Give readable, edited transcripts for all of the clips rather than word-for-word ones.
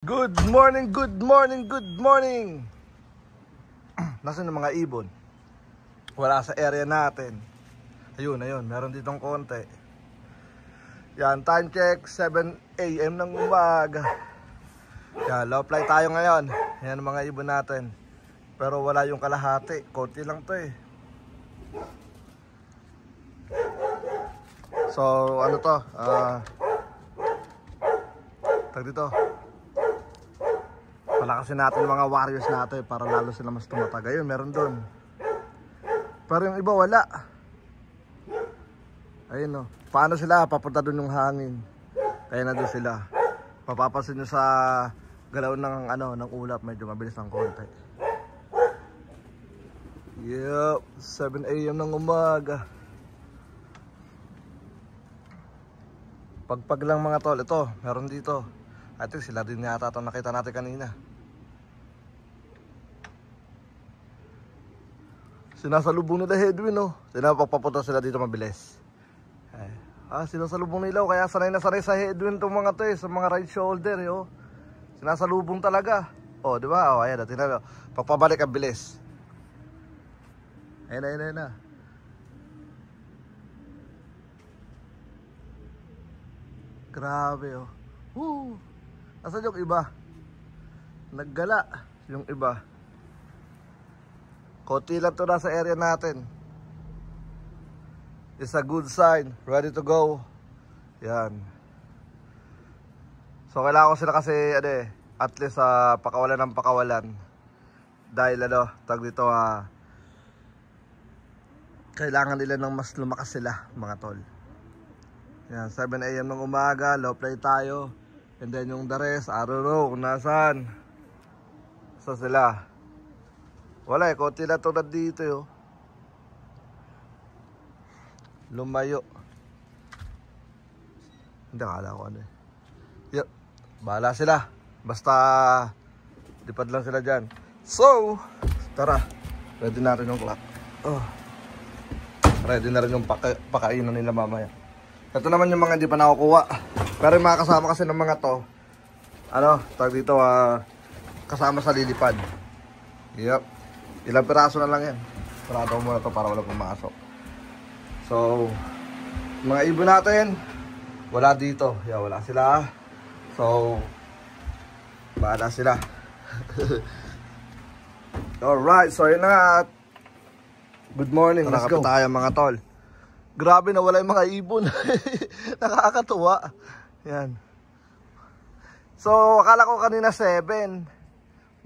Good morning, good morning, good morning. Nasaan yung mga ibon? Wala sa area natin. Ayun, meron ditong konti. Yan, time check 7 AM ng umaga. Yan, low fly tayo ngayon. Yan ang mga ibon natin. Pero wala yung kalahati, konti lang to eh. So, ano to? Tag dito. Palakasin natin yung mga warriors natin para lalo sila mas tumatag. Ayun, meron dun. Pero yung iba wala. Ayun o. Paano sila? Papunta dun yung hangin. Kaya na dun sila. Papapansin nyo sa galaw ng ulap. Medyo mabilis ng konti. Yup. 7 AM ng umaga. Pagpag lang mga tol. Ito, meron dito. I think sila din yata itong nakita natin kanina. Sinasalubong nila Hedwin, no? Pagpapunta sila dito mabilis. Sinasalubong nila, kaya sanay na sanay sa Hedwin itong mga to eh, sa mga right shoulder, yo. Sinasalubong talaga. Oh, di ba? Oh, ayan, tingnan mo. Pagpabalik ang bilis. Ayun na. Grabe, oh. Woo! Nasaan yung iba? Naggala yung iba. Konti lang to na sa area natin. It's a good sign. Ready to go. Yan. So kailangan ko sila kasi at least pakawalan ng pakawalan. Dahil tag dito kailangan nila ng mas lumakas sila mga tol. Yan, 7 AM ng umaga, low play tayo. And then yung the rest, I don't know kung nasaan. So sila. Wala eh, konti lang tulad dito yo. Lumayo. Hindi, akala ko ano eh. Yup, bahala sila. Basta lipad lang sila dyan. So, tara. Ready natin yung clock. Ready na rin yung pakainan nila mamaya. Ito naman yung mga hindi pa nakukuha. Pero yung mga kasama kasi ng mga to, tawag dito, kasama sa lilipad. Yup. Ilang piraso na lang yan. Parado ko muna to para walang pumasok. So, mga ibon natin, wala dito. Yeah, wala sila. So, bahala sila. Alright, so yun na nga. Good morning. Let's go. Tayo mga tol. Grabe na wala yung mga ibon. Nakakatuwa. Yan. So, akala ko kanina 7.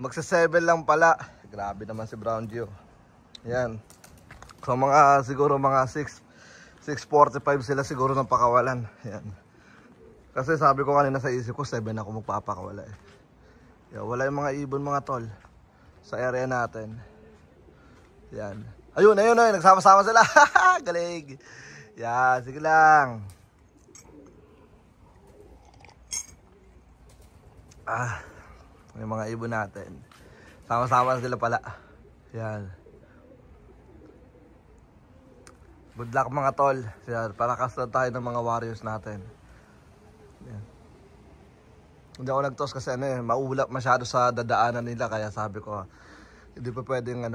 Magsa 7 lang pala. Grabe naman si Brown Gio. Yan. So, siguro mga 6:45 sila siguro ng pakawalan. Yan. Kasi sabi ko kanina sa isip ko, 7 ako magpapakawala eh. Yan, wala yung mga ibon mga tol sa area natin. Yan. Ayun. Nagsama-sama sila. Galing. Yan, sige lang. Yung mga ibon natin. Sama-sama sila pala. Yan. Good luck mga tol. Yan, para kastan tayo ng mga warriors natin. Yan. Hindi ako nagtos kasi maulap masyado sa dadaanan nila. Kaya sabi ko, hindi pa pwedeng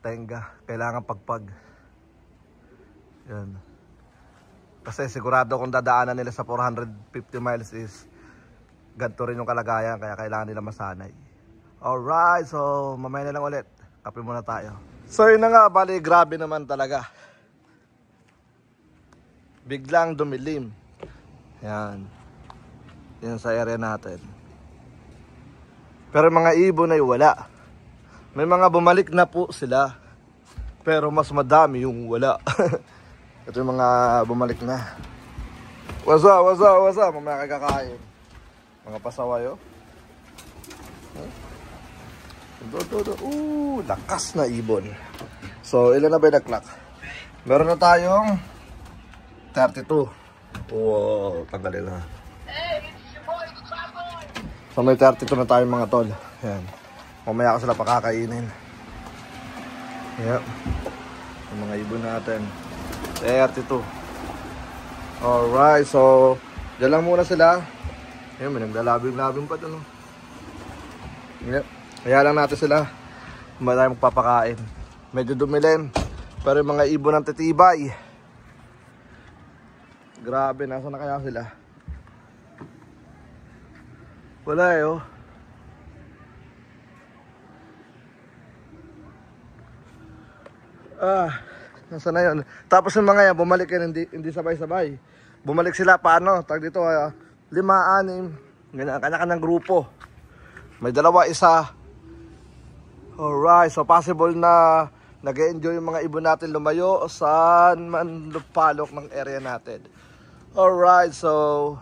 tenga. Kailangan pagpag. Yan. Kasi sigurado kung dadaanan nila sa 450 miles is ganito rin yung kalagayan. Kaya kailangan nila masanay. Alright, so mamaya na lang ulit. Kape muna tayo. So yun na nga, bali grabe naman talaga. Biglang dumilim. Yan. Yan sa area natin. Pero mga ibon ay wala. May mga bumalik na po sila. Pero mas madami yung wala. Ito yung mga bumalik na. What's up? Mamaya kagakain. Mga pasawayo. Lakas na ibon. So, ilan na ba yung nag-clock? Meron na tayong 32. Wow, tagalin na. So, may 32 na tayong mga tol. Yan. Mamaya ko sila pakakainin. Yep. Yung mga ibon natin. 32. Alright, so, dyan lang muna sila. Ayun, may naglalabing-labing pa dun. Kaya lang natin sila. Marami magpapakain. Medyo dumilin. Pero yung mga ibon ng titibay. Grabe, nasa na kaya sila? Wala eh oh. Nasa na yun? Tapos yung mga yan, bumalik yan, hindi sabay-sabay. Bumalik sila, paano? Tag dito, 5, 6. Ganyan, kanya-kanyang grupo. May 2, 1. Alright, so possible na nag-enjoy yung mga ibon natin lumayo saan man lupalok ng area natin. Alright, so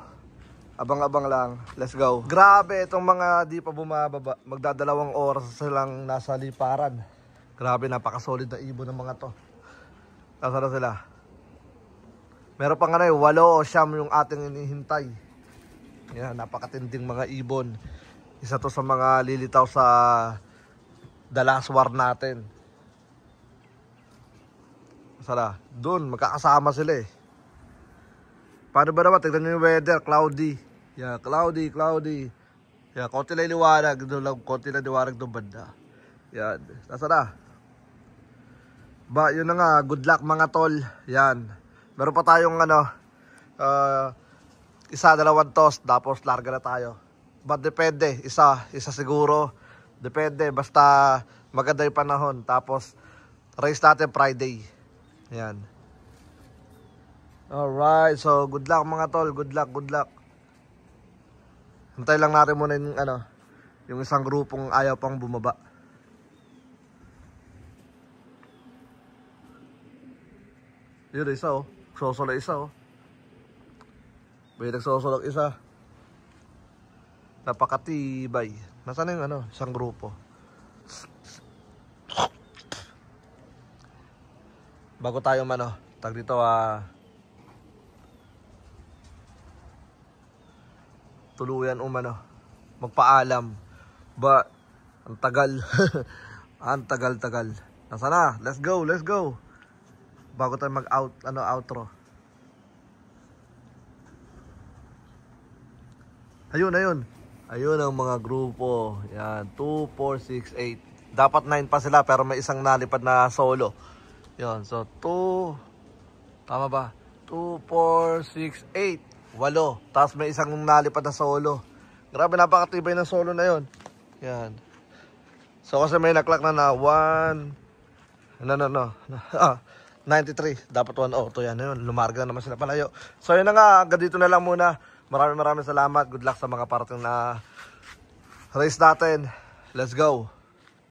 abang-abang lang. Let's go. Grabe, itong mga di pa bumababa. Magdadalawang oras silang nasa liparan. Grabe, napaka-solid na ibon ng mga to. Nasaan na sila? Meron pa nga na 8 o 9 yung ating inihintay. Yan, napakatinding mga ibon. Isa to sa mga lilitaw sa the last war natin. Masala, doon magkakasama sila eh. Paano ba naman? Tignan nyo yung weather, cloudy. Yeah, cloudy. Yeah, konti lang liwanag. Konti lang liwanag doon banda. Yan, nasa na? Ba, yun na nga, good luck mga tol. Yan. Meron pa tayong 1, 2 toss, tapos larga na tayo. But depende, isa siguro. Depende, basta maganda yung panahon. Tapos, race natin Friday. Yan. Alright, so good luck mga tol. Good luck. Hintay lang natin muna yung, yung isang grupong ayaw pang bumaba. Yun, isa oh. Sosolok isa oh. May nagsosolok isa. Napakatibay. Nasaan yung isang grupo? Bago tayo tag dito tuluyan magpaalam. Ba, ang tagal. Ang tagal. Nasaan na? Let's go. Bago tayo outro. Ayun ang mga grupo. Yan, 2, 4, 6, 8. Dapat 9 pa sila pero may isang nalipad na solo. Yan, so 2. Tama ba? 2, 4, 6, 8. 8. Tapos may isang nalipad na solo. Grabe, napakatibay ng solo na yon. Yan. So kasi may naklak na 1. 93. Dapat 1 auto yan. Lumarga na naman sila palayo. So yun na nga, hanggang dito na lang muna. Maraming salamat. Good luck sa mga parating na race natin. Let's go.